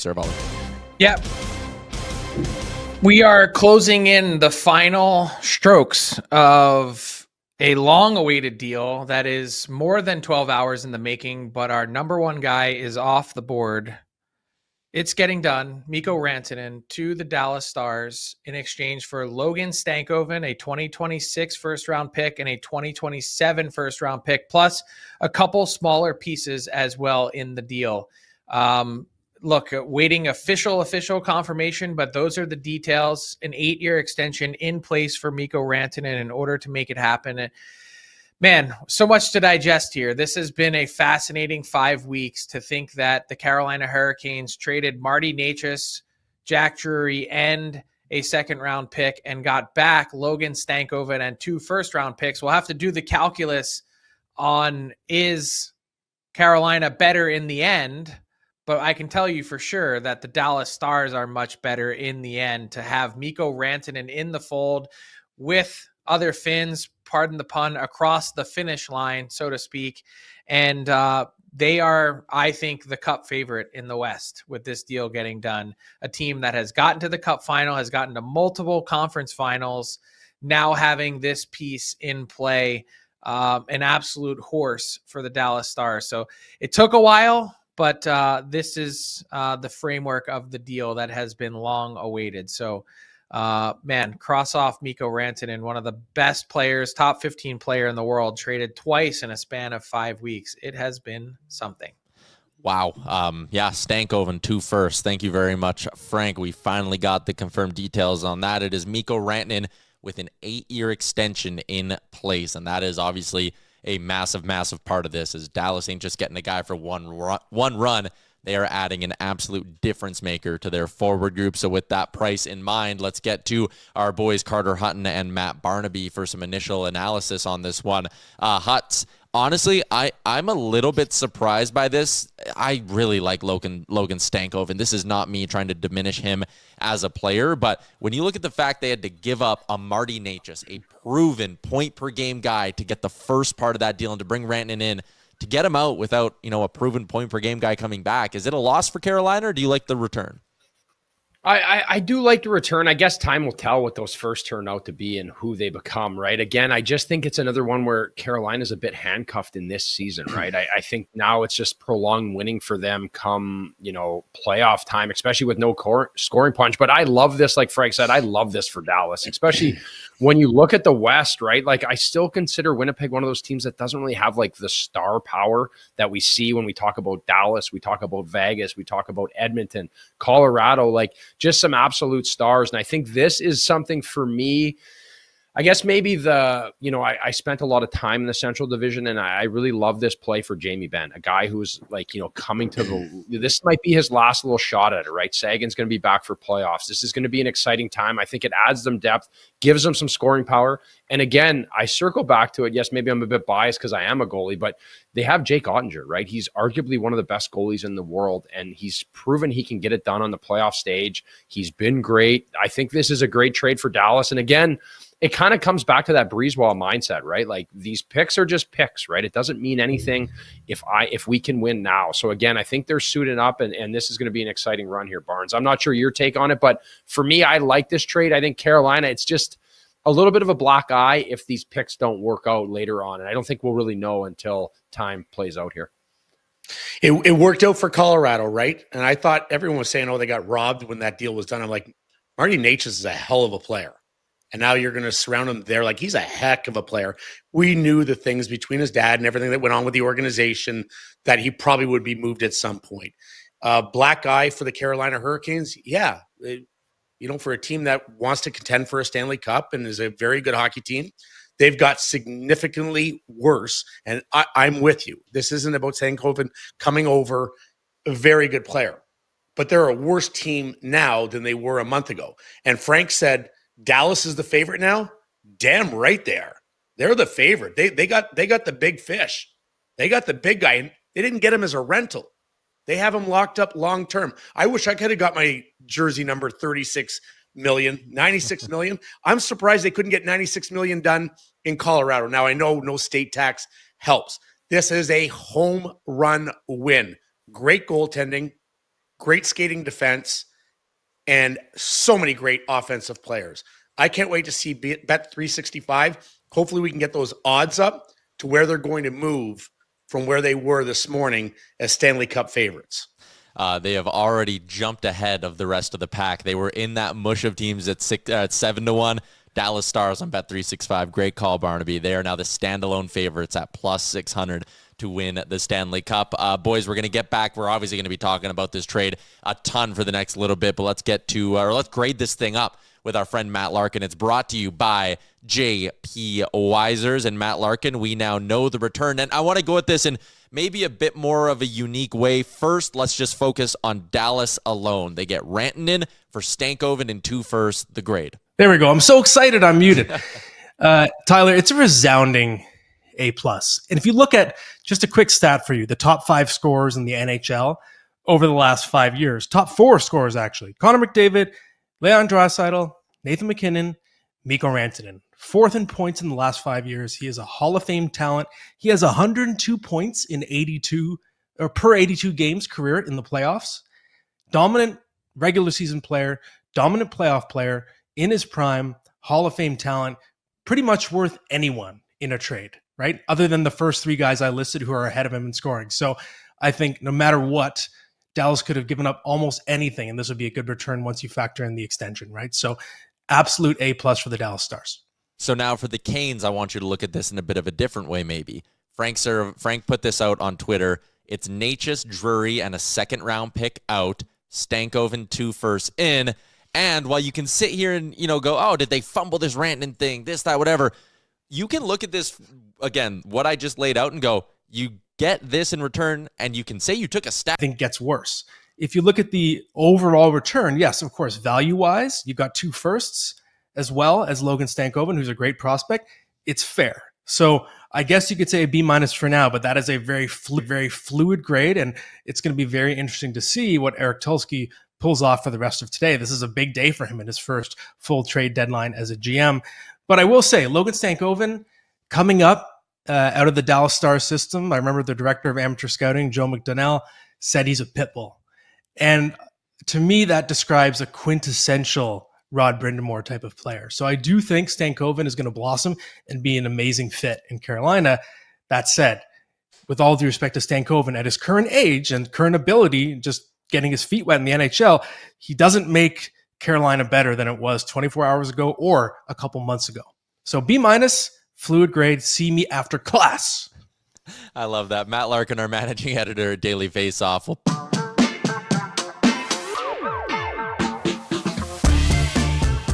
Seravalli. Yep. We are closing in the final strokes of a long-awaited deal that is more than 12 hours in the making, but our number one guy is off the board. It's getting done. Mikko Rantanen to the Dallas Stars in exchange for Logan Stankoven, a 2026 first-round pick, and a 2027 first-round pick, plus a couple smaller pieces as well in the deal. Look, waiting official confirmation, but those are the details. An 8-year extension in place for Mikko Rantanen in order to make it happen. Man, so much to digest here. This has been a fascinating 5 weeks to think that the Carolina Hurricanes traded Marty Necas, Jack Drury, and a second-round pick and got back Logan Stankoven and 2 first-round picks. We'll have to do the calculus on is Carolina better in the end, but I can tell you for sure that the Dallas Stars are much better in the end to have Mikko Rantanen in the fold with other Finns, pardon the pun, across the finish line, so to speak. And they are, I think, the Cup favorite in the West with this deal getting done. A team that has gotten to the Cup final, has gotten to multiple conference finals, now having this piece in play, an absolute horse for the Dallas Stars. So it took a while, but this is the framework of the deal that has been long awaited. So, man, cross off Mikko Rantanen, one of the best players, top 15 player in the world, traded twice in a span of 5 weeks. It has been something. Wow. Yeah, Stankoven 2 first. Thank you very much, Frank. We finally got the confirmed details on that. It is Mikko Rantanen with an 8-year extension in place, and that is obviously a massive part of this. Is Dallas ain't just getting a guy for one run. They are adding an absolute difference maker to their forward group. So with that price in mind, let's get to our boys Carter Hutton and Matt Barnaby for some initial analysis on this one. Hutz, honestly, I'm a little bit surprised by this. I really like Logan Stankoven. This is not me trying to diminish him as a player, but when you look at the fact they had to give up a Marty Necas, a proven point-per-game guy, to get the first part of that deal and to bring Rantanen in, to get him out without, a proven point-per-game guy coming back, is it a loss for Carolina, or do you like the return? I do like the return. I guess time will tell what those first turn out to be and who they become, right? Again, I just think it's another one where Carolina's a bit handcuffed in this season, right? I think now it's just prolonged winning for them come, playoff time, especially with no scoring punch. But I love this, like Frank said, I love this for Dallas, especially when you look at the West, right? Like, I still consider Winnipeg one of those teams that doesn't really have like the star power that we see when we talk about Dallas, we talk about Vegas, we talk about Edmonton, Colorado, like just some absolute stars. And I think this is something for me. I guess maybe I spent a lot of time in the Central Division, and I really love this play for Jamie Benn, a guy who's coming to this might be his last little shot at it, right? Sagan's going to be back for playoffs. This is going to be an exciting time. I think it adds them depth, gives them some scoring power. And again, I circle back to it. Yes, maybe I'm a bit biased because I am a goalie, but they have Jake Ottinger, right? He's arguably one of the best goalies in the world, and he's proven he can get it done on the playoff stage. He's been great. I think this is a great trade for Dallas. And again, it kind of comes back to that Breezewall mindset, right? Like, these picks are just picks, right? It doesn't mean anything if we can win now. So again, I think they're suited up, and this is going to be an exciting run here, Barnes. I'm not sure your take on it, but for me, I like this trade. I think Carolina, it's just a little bit of a black eye if these picks don't work out later on. And I don't think we'll really know until time plays out here. It worked out for Colorado, right? And I thought everyone was saying, they got robbed when that deal was done. I'm like, Marty Necas is a hell of a player. And now you're going to surround him there. Like, he's a heck of a player. We knew the things between his dad and everything that went on with the organization that he probably would be moved at some point. Black guy for the Carolina Hurricanes. Yeah. For a team that wants to contend for a Stanley Cup and is a very good hockey team, they've got significantly worse. And I'm with you. This isn't about Stankoven coming over, a very good player. But they're a worse team now than they were a month ago. And Frank said, Dallas is the favorite now. Damn right there. They're the favorite. They got the big fish. They got the big guy, and they didn't get him as a rental. They have him locked up long term. I wish I could have got my jersey number 36 million, 96 million. I'm surprised they couldn't get 96 million done in Colorado. Now, I know no state tax helps. This is a home run win. Great goaltending. great skating defense, and so many great offensive players. I can't wait to see Bet365. Hopefully we can get those odds up to where they're going to move from where they were this morning as Stanley Cup favorites. They have already jumped ahead of the rest of the pack. They were in that mush of teams at 7-1. Dallas Stars on Bet365. Great call, Barnaby. They are now the standalone favorites at plus 600 to win the Stanley Cup. Boys, we're going to get back. We're obviously going to be talking about this trade a ton for the next little bit, but let's grade this thing up with our friend Matt Larkin. It's brought to you by JP Weisers. And Matt Larkin, we now know the return. And I want to go at this in maybe a bit more of a unique way. First, let's just focus on Dallas alone. They get Rantanen for Stankoven and 2 firsts, the grade. There we go. I'm so excited. I'm muted. Tyler, it's a resounding A+. And if you look at just a quick stat for you, the top 5 scorers in the NHL over the last 5 years, top 4 scorers actually, Connor McDavid, Leon Draisaitl, Nathan MacKinnon, Mikko Rantanen. 4th in points in the last 5 years. He is a Hall of Fame talent. He has 102 points in 82 or per 82 games career in the playoffs. Dominant regular season player, dominant playoff player in his prime, Hall of Fame talent, pretty much worth anyone in a trade, right? Other than the first 3 guys I listed who are ahead of him in scoring. So I think no matter what, Dallas could have given up almost anything, and this would be a good return once you factor in the extension, right? So absolute A+ for the Dallas Stars. So now for the Canes, I want you to look at this in a bit of a different way maybe. Frank put this out on Twitter. It's Natchez, Drury, and a 2nd-round pick out, Stankoven 2 firsts in. And while you can sit here and, go, oh, did they fumble this Rantanen thing, this, that, whatever, you can look at this, again, what I just laid out and go, you get this in return, and you can say you took a step. I think it gets worse. If you look at the overall return, yes, of course, value-wise, you got 2 firsts as well as Logan Stankoven, who's a great prospect. It's fair. So I guess you could say a B- for now, but that is a very fluid grade, and it's going to be very interesting to see what Eric Tulsky pulls off for the rest of today. This is a big day for him in his first full trade deadline as a GM. But I will say, Logan Stankoven coming up out of the Dallas Stars system. I remember the director of amateur scouting, Joe McDonnell, said he's a pit bull. And to me, that describes a quintessential Rod Brindamore type of player. So I do think Stankoven is going to blossom and be an amazing fit in Carolina. That said, with all due respect to Stankoven, at his current age and current ability, just getting his feet wet in the NHL, he doesn't make Carolina better than it was 24 hours ago or a couple months ago. So B-, fluid grade, see me after class. I love that. Matt Larkin, our managing editor at Daily Faceoff.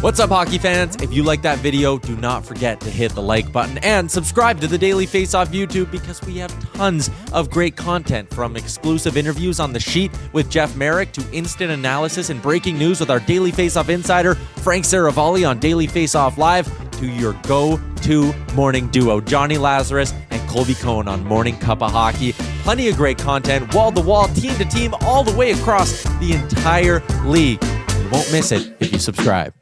What's up, hockey fans? If you like that video, do not forget to hit the like button and subscribe to the Daily Faceoff YouTube because we have tons of great content, from exclusive interviews on The Sheet with Jeff Merrick to instant analysis and breaking news with our Daily Faceoff insider, Frank Seravalli, on Daily Faceoff Live, to your go-to morning duo, Johnny Lazarus and Colby Cohen on Morning Cup of Hockey. Plenty of great content, wall-to-wall, team-to-team, all the way across the entire league. You won't miss it if you subscribe.